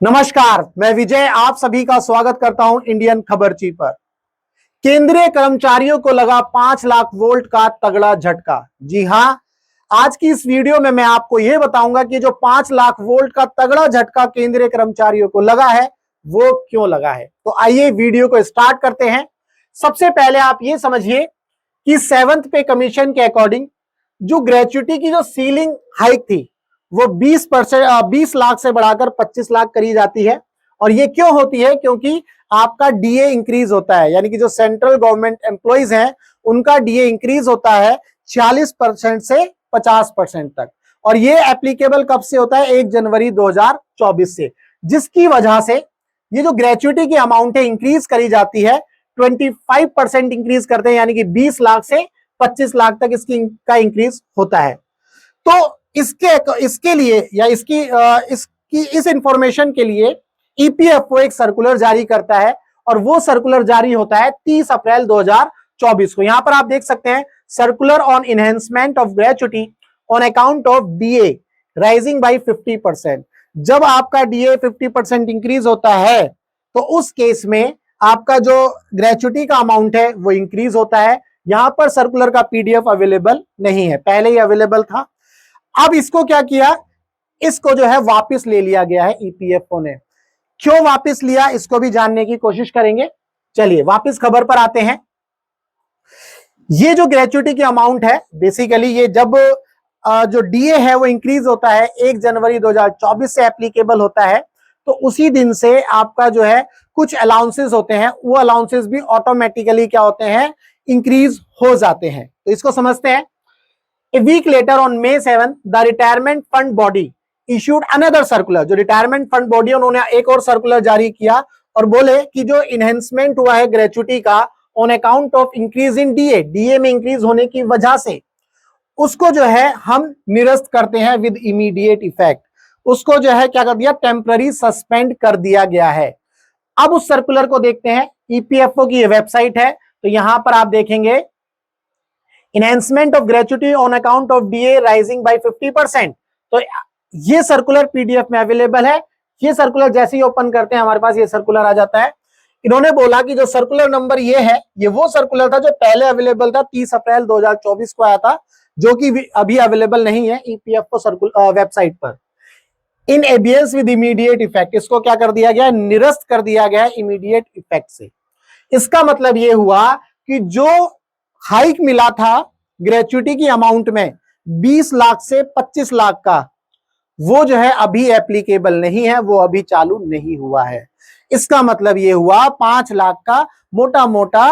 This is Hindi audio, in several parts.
नमस्कार, मैं विजय आप सभी का स्वागत करता हूं इंडियन खबरची पर। केंद्रीय कर्मचारियों को लगा 5 लाख वोल्ट का तगड़ा झटका। जी हां, आज की इस वीडियो में मैं आपको यह बताऊंगा कि जो 5 लाख वोल्ट का तगड़ा झटका केंद्रीय कर्मचारियों को लगा है वो क्यों लगा है। तो आइए वीडियो को स्टार्ट करते हैं। सबसे पहले आप ये समझिए कि 7th पे कमीशन के अकॉर्डिंग जो ग्रेच्युटी की जो सीलिंग हाइक थी वो 20 लाख से बढ़ाकर 25 लाख करी जाती है। और ये क्यों होती है? क्योंकि आपका डीए इंक्रीज होता है, यानी कि जो सेंट्रल गवर्नमेंट एम्प्लॉइज हैं उनका डीए इंक्रीज होता है 40% से 50% तक। और ये एप्लीकेबल कब से होता है? 1 जनवरी 2024 से, जिसकी वजह से ये जो ग्रेच्युटी की अमाउंट है इंक्रीज करी जाती है। 25% इंक्रीज करते हैं, यानी कि 20 लाख से 25 लाख तक इसका इंक्रीज होता है। तो इसके लिए या इस इंफॉर्मेशन के लिए ईपीएफओ एक सर्कुलर जारी करता है और वो सर्कुलर जारी होता है 30 अप्रैल 2024 को। यहां पर आप देख सकते हैं, circular on enhancement of gratuity on account of DA rising bye 50%। जब आपका डीए 50% इंक्रीज होता है तो उस केस में आपका जो ग्रेच्युटी का अमाउंट है वो इंक्रीज होता है। यहां पर सर्कुलर का पीडीएफ अवेलेबल नहीं है, पहले ही अवेलेबल था। अब इसको क्या किया, इसको जो है वापस ले लिया गया है ईपीएफओ ने। क्यों वापस लिया इसको भी जानने की कोशिश करेंगे। चलिए वापस खबर पर आते हैं। ये जो ग्रेच्युटी की अमाउंट है, बेसिकली ये जब जो डीए है वो इंक्रीज होता है 1 जनवरी 2024 से एप्लीकेबल होता है, तो उसी दिन से आपका जो है कुछ अलाउंसेस होते हैं, वो अलाउंसेस भी ऑटोमेटिकली क्या होते हैं, इंक्रीज हो जाते हैं। तो इसको समझते हैं। A week later on May 7, the retirement fund body issued another circular। जो रिटायरमेंट फंड बॉडी उन्होंने एक और सर्कुलर जारी किया और बोले कि जो इनहेंसमेंट हुआ है ग्रेच्युटी का on account of increase in DA, DA में इंक्रीज होने की वजह से उसको जो है हम निरस्त करते हैं विद इमीडिएट इफेक्ट। उसको जो है क्या कर दिया, टेम्पररी सस्पेंड कर दिया गया है। अब उस सर्कुलर को देखते हैं। ईपीएफओ की वेबसाइट है, तो यहां पर आप देखेंगे enhancement of gratuity on account of DA rising bye 50%। तो ये सर्कुलर पीडीएफ में अवेलेबल है। ये सर्कुलर जैसे ही ओपन करते हैं हमारे पास ये सर्कुलर आ जाता है। इन्होंने बोला कि जो सर्कुलर नंबर ये है, ये वो सर्कुलर था जो पहले अवेलेबल था 30 अप्रैल 2024 को आया था, जो कि अभी अवेलेबल नहीं है ईपीएफओ सर्कुलर वेबसाइट पर। इन एबियंस विद इमीडिएट इफेक्ट, इसको क्या कर दिया गया, निरस्त कर दिया गया इमीडिएट इफेक्ट से। इसका मतलब ये हुआ कि जो हाइक मिला था ग्रेच्युटी की अमाउंट में 20 लाख से 25 लाख का, वो जो है अभी एप्लीकेबल नहीं है, वो अभी चालू नहीं हुआ है। इसका मतलब ये हुआ 5 लाख का मोटा मोटा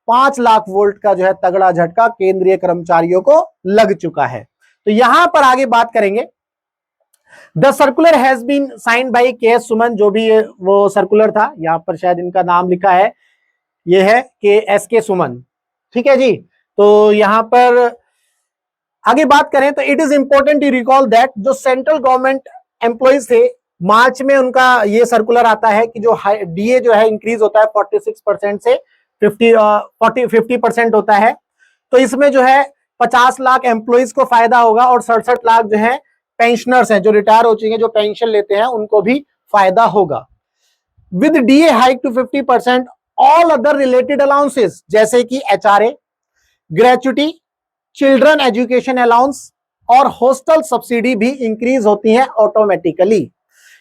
5 लाख वोल्ट का जो है तगड़ा झटका केंद्रीय कर्मचारियों को लग चुका है। तो यहां पर आगे बात करेंगे। The circular has been signed by K Suman, जो भी वो सर्कुलर था, यहां पर शायद इनका नाम लिखा है, ये है के सुमन। ठीक है जी। तो यहां पर आगे बात करें तो it is important to recall that जो सेंट्रल गवर्नमेंट एम्प्लॉइज थे, मार्च में उनका ये सर्कुलर आता है कि जो डीए जो है इंक्रीज होता है 46% से 50% होता है। तो इसमें जो है 50 लाख एम्प्लॉइज को फायदा होगा और 67 लाख जो है पेंशनर्स हैं, जो रिटायर हो चुके हैं, जो पेंशन लेते हैं, उनको भी फायदा होगा। With DA hike to 50%, all other related allowances जैसे कि HRA, gratuity, children education allowance और हॉस्टल सब्सिडी भी इंक्रीज होती हैं ऑटोमेटिकली।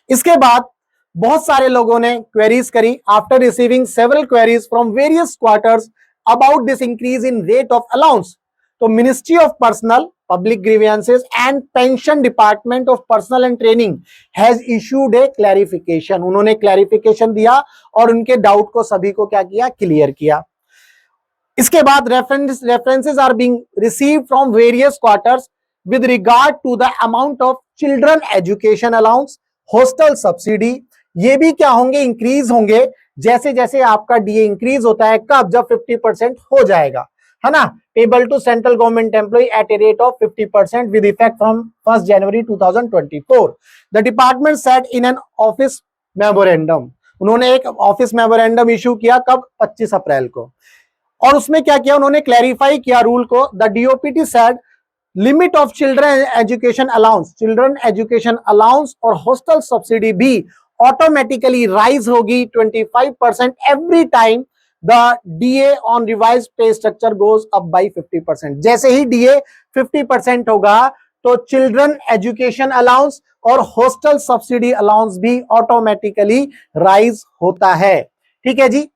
इसके बाद बहुत सारे लोगों ने क्वेरीज करी। After receiving several queries from various quarters about this increase in rate of allowance, तो ministry of personnel, public grievances and pension department of personnel and training has issued a clarification. उन्होंने क्लैरिफिकेशन दिया और उनके डाउट को सभी को क्या किया, क्लियर किया। इसके बाद references are being received from various quarters with regard to the amount of children education allowance, hostel subsidy. ये भी क्या होंगे, इंक्रीज होंगे जैसे जैसे आपका डीए इंक्रीज होता है। कब? जब 50% हो जाएगा, है ना। Payable to central government employee at a rate of 50% with effect from 1 January 2024। The department said in an office memorandum, उन्होंने एक ऑफिस मेमोरेंडम इशू किया, कब? 25 अप्रैल को। और उसमें क्या किया, उन्होंने क्लैरिफाई किया रूल को। The DOPT said limit of children education allowance और हॉस्टल सब्सिडी भी ऑटोमेटिकली राइज होगी 25% every time the DA on revise पे स्ट्रक्चर गोज अप बाई 50%। जैसे ही डीए 50% होगा तो चिल्ड्रन एजुकेशन अलाउंस और हॉस्टल सब्सिडी अलाउंस भी ऑटोमेटिकली राइज होता है। ठीक है जी।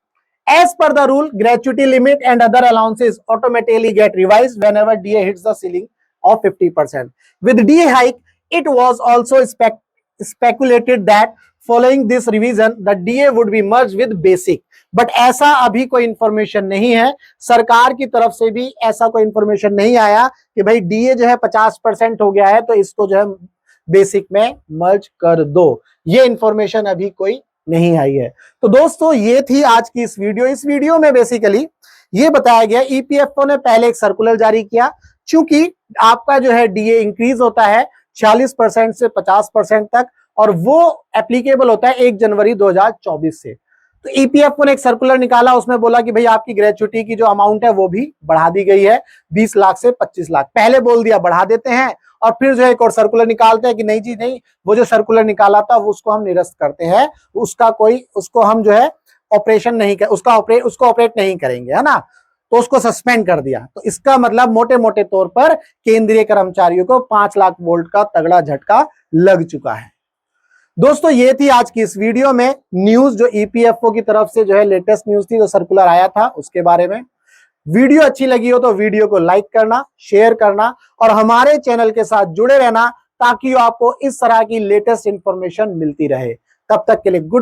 As per the rule, gratuity limit and other allowances automatically get revised whenever DA hits the ceiling of 50%. With DA hike, it was also speculated that following this revision, the DA would be merged with basic. But ऐसा अभी कोई इंफॉर्मेशन नहीं है, सरकार की तरफ से भी ऐसा कोई इंफॉर्मेशन नहीं आया कि भाई डीए जो है 50% हो गया है तो इसको जो है बेसिक में मर्ज कर दो। ये इंफॉर्मेशन अभी कोई नहीं आई है। तो दोस्तों ये थी आज की इस वीडियो में बेसिकली ये बताया गया ईपीएफओ ने पहले एक सर्कुलर जारी किया, चूंकि आपका जो है डीए इंक्रीज होता है 46% से 50% तक और वो एप्लीकेबल होता है 1 जनवरी 2024 से। तो ईपीएफओ ने एक सर्कुलर निकाला, उसमें बोला कि भाई आपकी ग्रेच्युटी की जो अमाउंट है वो भी बढ़ा दी गई है 20 लाख से 25 लाख। पहले बोल दिया बढ़ा देते हैं और फिर जो है एक और सर्कुलर निकालते हैं कि नहीं जी नहीं, वो जो सर्कुलर निकाला था वो उसको हम निरस्त करते हैं, उसको हम जो है ऑपरेशन नहीं कर उसको ऑपरेट नहीं करेंगे, है ना। तो उसको सस्पेंड कर दिया। तो इसका मतलब मोटे मोटे तौर पर केंद्रीय कर्मचारियों को 5 लाख वोल्ट का तगड़ा झटका लग चुका है। दोस्तों ये थी आज की इस वीडियो में न्यूज, जो ईपीएफओ की तरफ से जो है लेटेस्ट न्यूज थी, जो सर्कुलर आया था उसके बारे में। वीडियो अच्छी लगी हो तो वीडियो को लाइक करना, शेयर करना और हमारे चैनल के साथ जुड़े रहना ताकि आपको इस तरह की लेटेस्ट इंफॉर्मेशन मिलती रहे। तब तक के लिए गुड